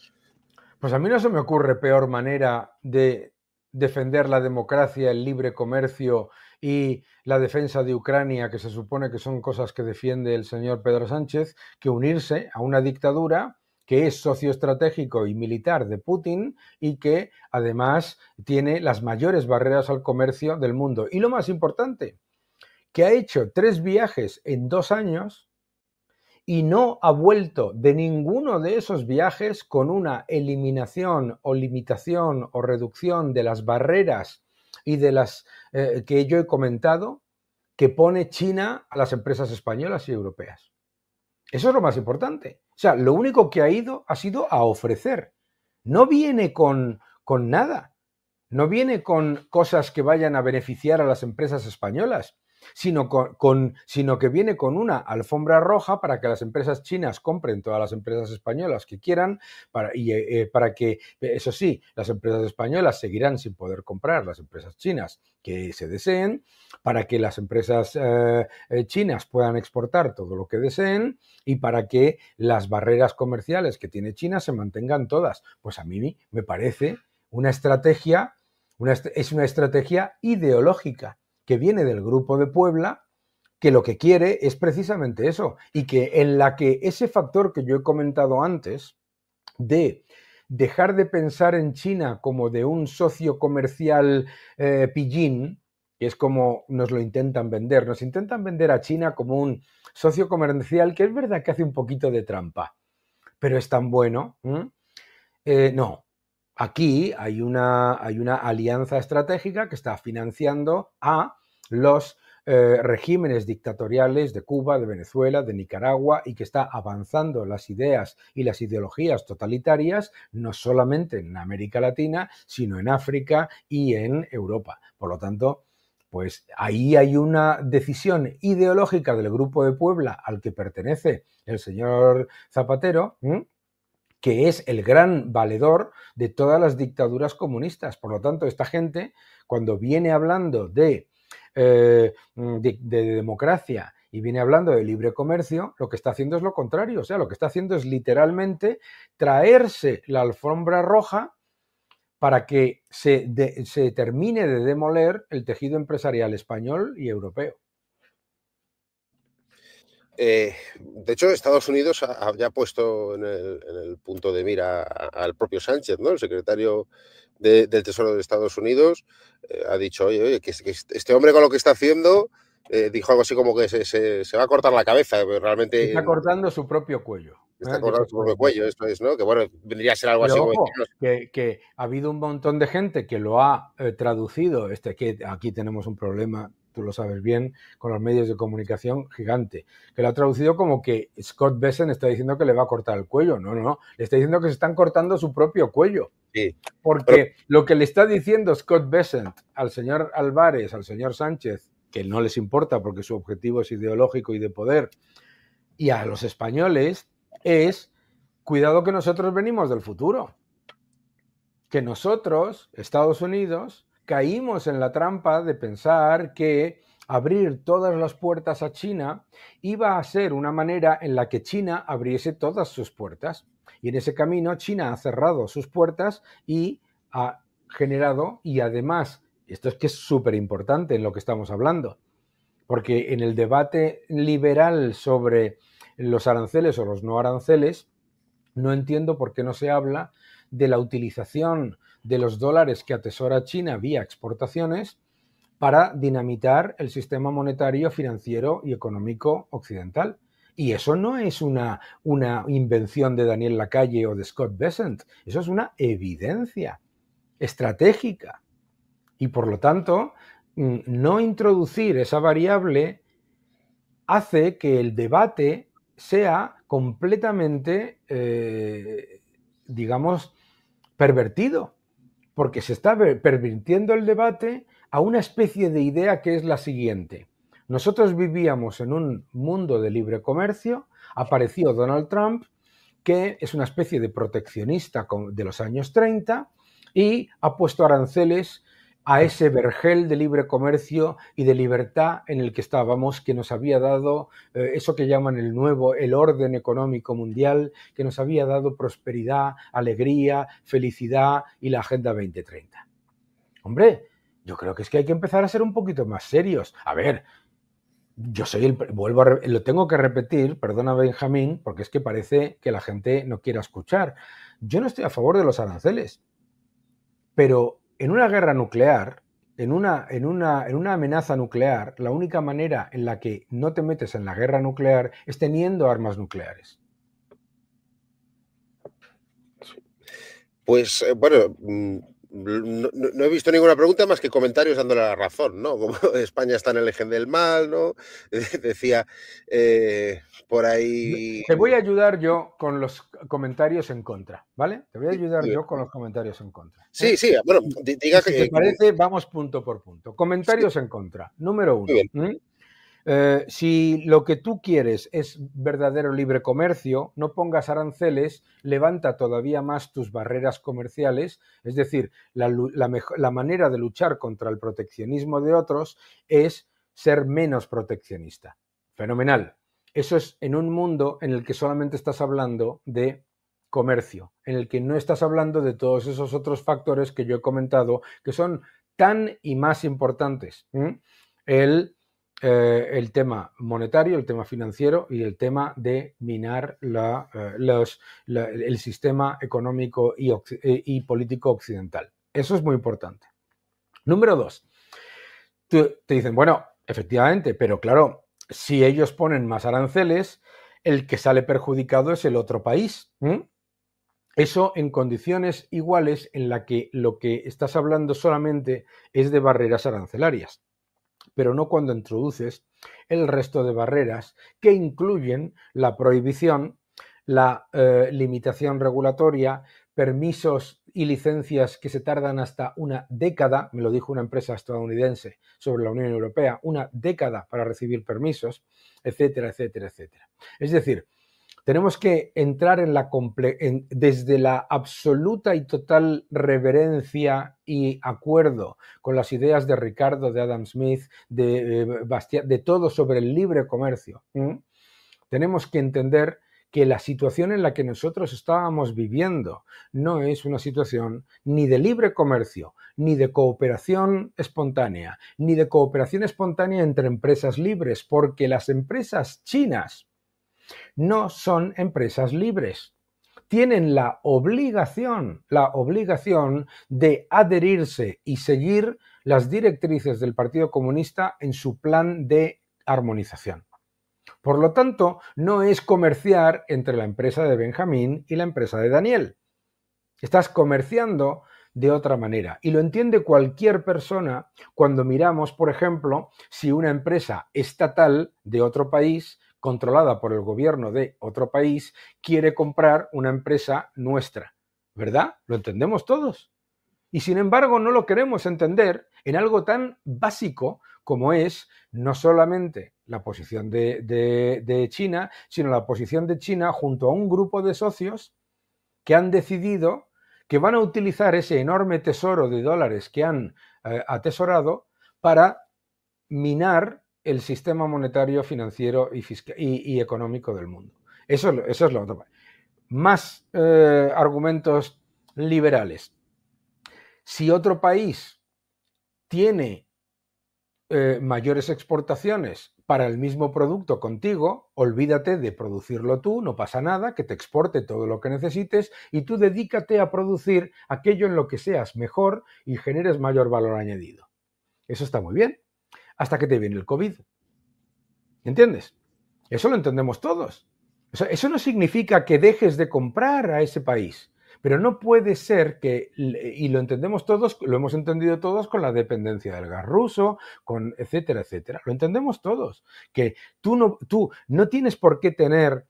Pues a mí no se me ocurre peor manera de defender la democracia, el libre comercio y la defensa de Ucrania, que se supone que son cosas que defiende el señor Pedro Sánchez, que unirse a una dictadura que es socio estratégico y militar de Putin y que además tiene las mayores barreras al comercio del mundo. Y lo más importante, que ha hecho 3 viajes en 2 años y no ha vuelto de ninguno de esos viajes con una eliminación o limitación o reducción de las barreras y de las que yo he comentado, que pone China a las empresas españolas y europeas. Eso es lo más importante. O sea, lo único que ha sido a ofrecer. No viene con nada. No viene con cosas que vayan a beneficiar a las empresas españolas, sino que viene con una alfombra roja para que las empresas chinas compren todas las empresas españolas que quieran para que, eso sí, las empresas españolas seguirán sin poder comprar las empresas chinas que se deseen, para que las empresas chinas puedan exportar todo lo que deseen y para que las barreras comerciales que tiene China se mantengan todas. Pues a mí me parece una estrategia, es una estrategia ideológica que viene del Grupo de Puebla, que lo que quiere es precisamente eso, y que en la que ese factor que yo he comentado antes, de dejar de pensar en China como de un socio comercial pillín, que es como nos lo intentan vender, nos intentan vender a China como un socio comercial que es verdad que hace un poquito de trampa, pero es tan bueno. No, aquí hay una alianza estratégica que está financiando a los regímenes dictatoriales de Cuba, de Venezuela, de Nicaragua y que está avanzando las ideas y las ideologías totalitarias no solamente en América Latina, sino en África y en Europa. Por lo tanto, pues ahí hay una decisión ideológica del Grupo de Puebla al que pertenece el señor Zapatero, que es el gran valedor de todas las dictaduras comunistas. Por lo tanto, esta gente, cuando viene hablando de democracia y viene hablando de libre comercio, lo que está haciendo es lo contrario. O sea, lo que está haciendo es literalmente traerse la alfombra roja para que se termine de demoler el tejido empresarial español y europeo. De hecho, Estados Unidos ha ya puesto en el punto de mira al propio Sánchez, ¿no? El secretario del Tesoro de Estados Unidos ha dicho, oye, que este hombre con lo que está haciendo, dijo algo así como que se va a cortar la cabeza, pero realmente... Está cortando su propio cuello. Está cortando su propio cuello, esto es, ¿no? Que bueno, vendría a ser algo Pero así ojo, como... que ha habido un montón de gente que lo ha traducido, que aquí tenemos un problema, tú lo sabes bien, con los medios de comunicación gigante, que lo ha traducido como que Scott Bessent está diciendo que le va a cortar el cuello. No, le está diciendo que se están cortando su propio cuello. Sí. Porque lo que le está diciendo Scott Bessent al señor Álvarez, al señor Sánchez, que no les importa porque su objetivo es ideológico y de poder, y a los españoles es: cuidado que nosotros venimos del futuro, que nosotros, Estados Unidos, caímos en la trampa de pensar que abrir todas las puertas a China iba a ser una manera en la que China abriese todas sus puertas. Y en ese camino China ha cerrado sus puertas y ha generado, y además, esto es que es súper importante en lo que estamos hablando, porque en el debate liberal sobre los aranceles o los no aranceles, no entiendo por qué no se habla de la utilización de los dólares que atesora China vía exportaciones para dinamitar el sistema monetario, financiero y económico occidental. Y eso no es una invención de Daniel Lacalle o de Scott Bessent, eso es una evidencia estratégica. Y por lo tanto, no introducir esa variable hace que el debate sea completamente, digamos, pervertido, porque se está pervirtiendo el debate a una especie de idea que es la siguiente. Nosotros vivíamos en un mundo de libre comercio, apareció Donald Trump, que es una especie de proteccionista de los años 30 y ha puesto aranceles a ese vergel de libre comercio y de libertad en el que estábamos, que nos había dado eso que llaman el orden económico mundial, que nos había dado prosperidad, alegría, felicidad y la Agenda 2030. Hombre, yo creo que es que hay que empezar a ser un poquito más serios. A ver, yo soy lo tengo que repetir, perdona Benjamín, porque es que parece que la gente no quiera escuchar. Yo no estoy a favor de los aranceles, pero en una guerra nuclear, en una amenaza nuclear, la única manera en la que no te metes en la guerra nuclear es teniendo armas nucleares. Pues bueno, no he visto ninguna pregunta más que comentarios dándole la razón, ¿no? Como España está en el eje del mal, ¿no? Decía por ahí... Te voy a ayudar yo con los comentarios en contra, ¿vale? Te voy a ayudar yo con los comentarios en contra. Sí, sí, bueno, diga si que... te parece, vamos punto por punto. Comentarios en contra. Número 1. Si lo que tú quieres es verdadero libre comercio, no pongas aranceles, levanta todavía más tus barreras comerciales, es decir, la manera de luchar contra el proteccionismo de otros es ser menos proteccionista. Fenomenal. Eso es en un mundo en el que solamente estás hablando de comercio, en el que no estás hablando de todos esos otros factores que yo he comentado que son tan y más importantes. El tema monetario, el tema financiero y el tema de minar el sistema económico y político occidental. Eso es muy importante. Número 2. Te dicen, bueno, efectivamente, pero claro, si ellos ponen más aranceles, el que sale perjudicado es el otro país. Eso en condiciones iguales en la que lo que estás hablando solamente es de barreras arancelarias, pero no cuando introduces el resto de barreras que incluyen la prohibición, la limitación regulatoria, permisos y licencias que se tardan hasta una década, me lo dijo una empresa estadounidense sobre la Unión Europea, una década para recibir permisos, etcétera, etcétera, etcétera. Es decir, tenemos que entrar desde la absoluta y total reverencia y acuerdo con las ideas de Ricardo, de Adam Smith, de todo sobre el libre comercio. Tenemos que entender que la situación en la que nosotros estábamos viviendo no es una situación ni de libre comercio, ni de cooperación espontánea, ni de cooperación espontánea entre empresas libres, porque las empresas chinas no son empresas libres. Tienen la obligación de adherirse y seguir las directrices del Partido Comunista en su plan de armonización. Por lo tanto, no es comerciar entre la empresa de Benjamín y la empresa de Daniel. Estás comerciando de otra manera. Y lo entiende cualquier persona cuando miramos, por ejemplo, si una empresa estatal de otro país, controlada por el gobierno de otro país, quiere comprar una empresa nuestra. ¿Verdad? Lo entendemos todos. Y sin embargo no lo queremos entender en algo tan básico como es no solamente la posición de China, sino la posición de China junto a un grupo de socios que han decidido que van a utilizar ese enorme tesoro de dólares que han atesorado para minar el sistema monetario, financiero y económico del mundo. Eso es lo otro. Más argumentos liberales. Si otro país tiene mayores exportaciones para el mismo producto contigo, olvídate de producirlo tú, no pasa nada, que te exporte todo lo que necesites y tú dedícate a producir aquello en lo que seas mejor y generes mayor valor añadido. Eso está muy bien, hasta que te viene el COVID. ¿Entiendes? Eso lo entendemos todos. Eso no significa que dejes de comprar a ese país. Pero no puede ser que, y lo entendemos todos, lo hemos entendido todos con la dependencia del gas ruso, con etcétera, etcétera. Lo entendemos todos. Que tú no tienes por qué tener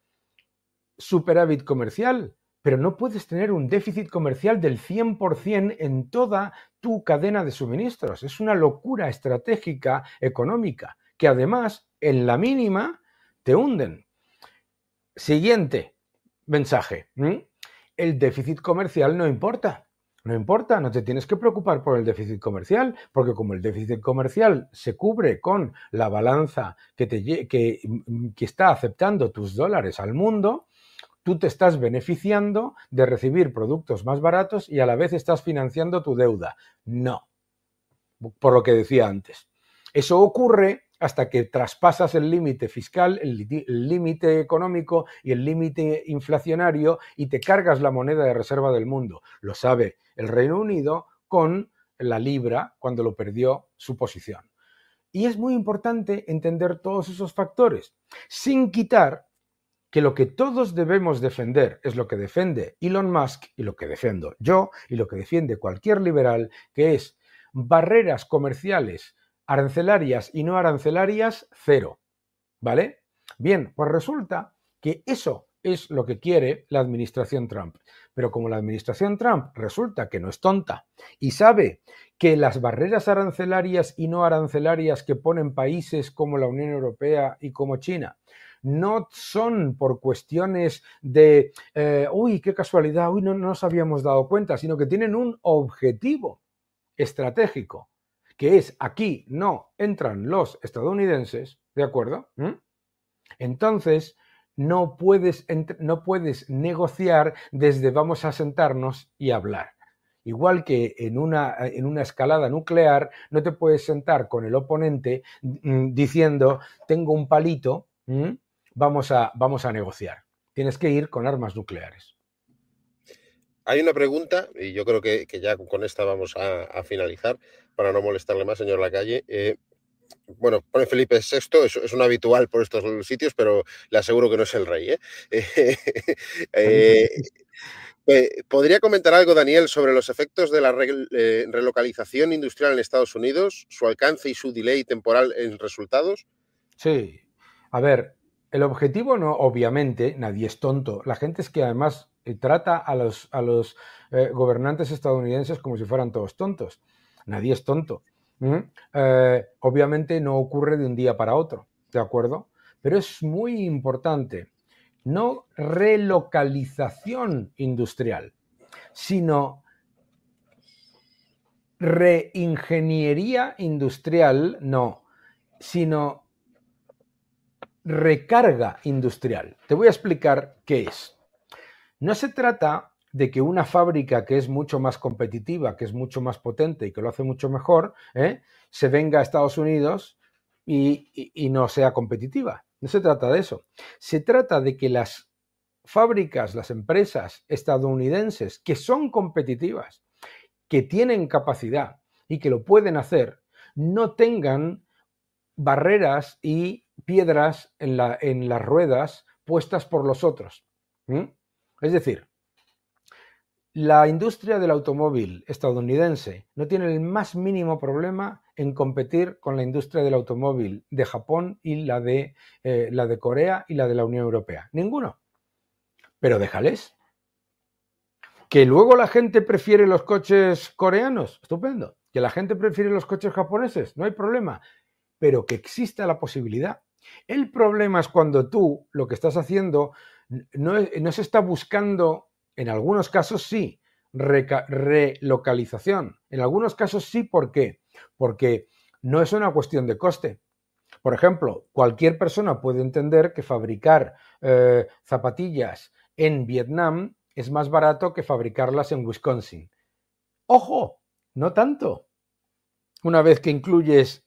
superávit comercial, pero no puedes tener un déficit comercial del 100% en toda tu cadena de suministros. Es una locura estratégica económica que además, en la mínima, te hunden. Siguiente mensaje. El déficit comercial no importa. No importa, no te tienes que preocupar por el déficit comercial, porque como el déficit comercial se cubre con la balanza que está aceptando tus dólares al mundo, tú te estás beneficiando de recibir productos más baratos y a la vez estás financiando tu deuda. No. por lo que decía antes. Eso ocurre hasta que traspasas el límite fiscal, el límite económico y el límite inflacionario y te cargas la moneda de reserva del mundo. Lo sabe el Reino Unido con la libra cuando lo perdió su posición. Y es muy importante entender todos esos factores, sin quitar que lo que todos debemos defender es lo que defiende Elon Musk y lo que defiendo yo y lo que defiende cualquier liberal, que es barreras comerciales, arancelarias y no arancelarias, cero. ¿Vale? Bien, pues resulta que eso es lo que quiere la administración Trump. Pero como la administración Trump resulta que no es tonta y sabe que las barreras arancelarias y no arancelarias que ponen países como la Unión Europea y como China no son por cuestiones de, uy, qué casualidad, uy, no nos habíamos dado cuenta, sino que tienen un objetivo estratégico, que es aquí no entran los estadounidenses, ¿de acuerdo? Entonces, no puedes negociar desde vamos a sentarnos y hablar. Igual que en una escalada nuclear, no te puedes sentar con el oponente diciendo, tengo un palito, vamos a negociar. Tienes que ir con armas nucleares. Hay una pregunta, y yo creo que ya con esta vamos a finalizar, para no molestarle más, señor Lacalle. Bueno, pone Felipe VI, es un habitual por estos sitios, pero le aseguro que no es el rey. ¿Podría comentar algo, Daniel, sobre los efectos de la relocalización industrial en Estados Unidos, su alcance y su delay temporal en resultados? Sí. A ver, el objetivo no, obviamente, nadie es tonto. La gente es que además trata a los gobernantes estadounidenses como si fueran todos tontos. Nadie es tonto. Obviamente no ocurre de un día para otro, ¿de acuerdo? Pero es muy importante, no relocalización industrial, sino reingeniería industrial, no, sino recarga industrial. Te voy a explicar qué es. No se trata de que una fábrica que es mucho más competitiva, que es mucho más potente y que lo hace mucho mejor, se venga a Estados Unidos y no sea competitiva. No se trata de eso. Se trata de que las fábricas, las empresas estadounidenses que son competitivas, que tienen capacidad y que lo pueden hacer, no tengan barreras y piedras en las ruedas puestas por los otros. Es decir, la industria del automóvil estadounidense no tiene el más mínimo problema en competir con la industria del automóvil de Japón y la de Corea y la de la Unión Europea. Ninguno. Pero déjales. Que luego la gente prefiere los coches coreanos, estupendo. Que la gente prefiere los coches japoneses, no hay problema. Pero que exista la posibilidad. El problema es cuando tú lo que estás haciendo no se está buscando, en algunos casos sí, relocalización. En algunos casos sí, ¿por qué? Porque no es una cuestión de coste. Por ejemplo, cualquier persona puede entender que fabricar zapatillas en Vietnam es más barato que fabricarlas en Wisconsin. ¡Ojo! No tanto. Una vez que incluyes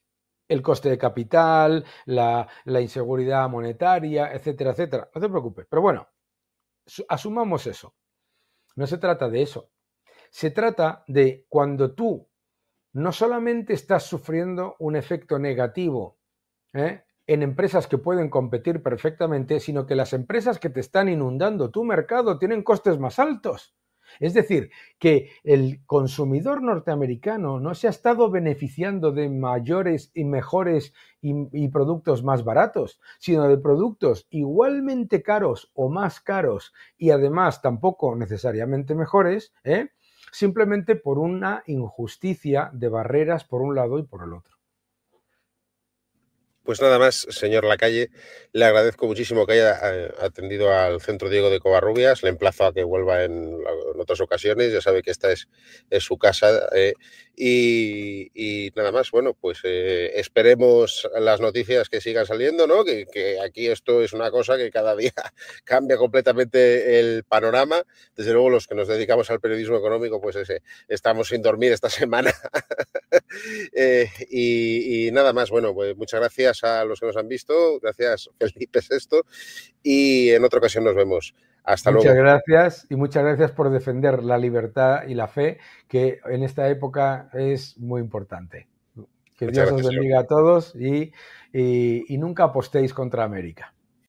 el coste de capital, la inseguridad monetaria, etcétera, etcétera. No te preocupes. Pero bueno, asumamos eso. No se trata de eso. Se trata de cuando tú no solamente estás sufriendo un efecto negativo en empresas que pueden competir perfectamente, sino que las empresas que te están inundando tu mercado tienen costes más altos. Es decir, que el consumidor norteamericano no se ha estado beneficiando de mayores y mejores y productos más baratos, sino de productos igualmente caros o más caros y además tampoco necesariamente mejores, simplemente por una injusticia de barreras por un lado y por el otro. Pues nada más, señor Lacalle, le agradezco muchísimo que haya atendido al Centro Diego de Covarrubias, le emplazo a que vuelva en otras ocasiones, ya sabe que esta es su casa Y nada más, bueno, pues esperemos las noticias que sigan saliendo, ¿no? Que aquí esto es una cosa que cada día cambia completamente el panorama. Desde luego los que nos dedicamos al periodismo económico, pues estamos sin dormir esta semana. Y nada más, bueno, pues muchas gracias a los que nos han visto, gracias Felipe Sesto, y en otra ocasión nos vemos. Hasta luego. Muchas gracias y muchas gracias por defender la libertad y la fe, que en esta época es muy importante. Que Muchas Dios os gracias, bendiga a todos y nunca apostéis contra América.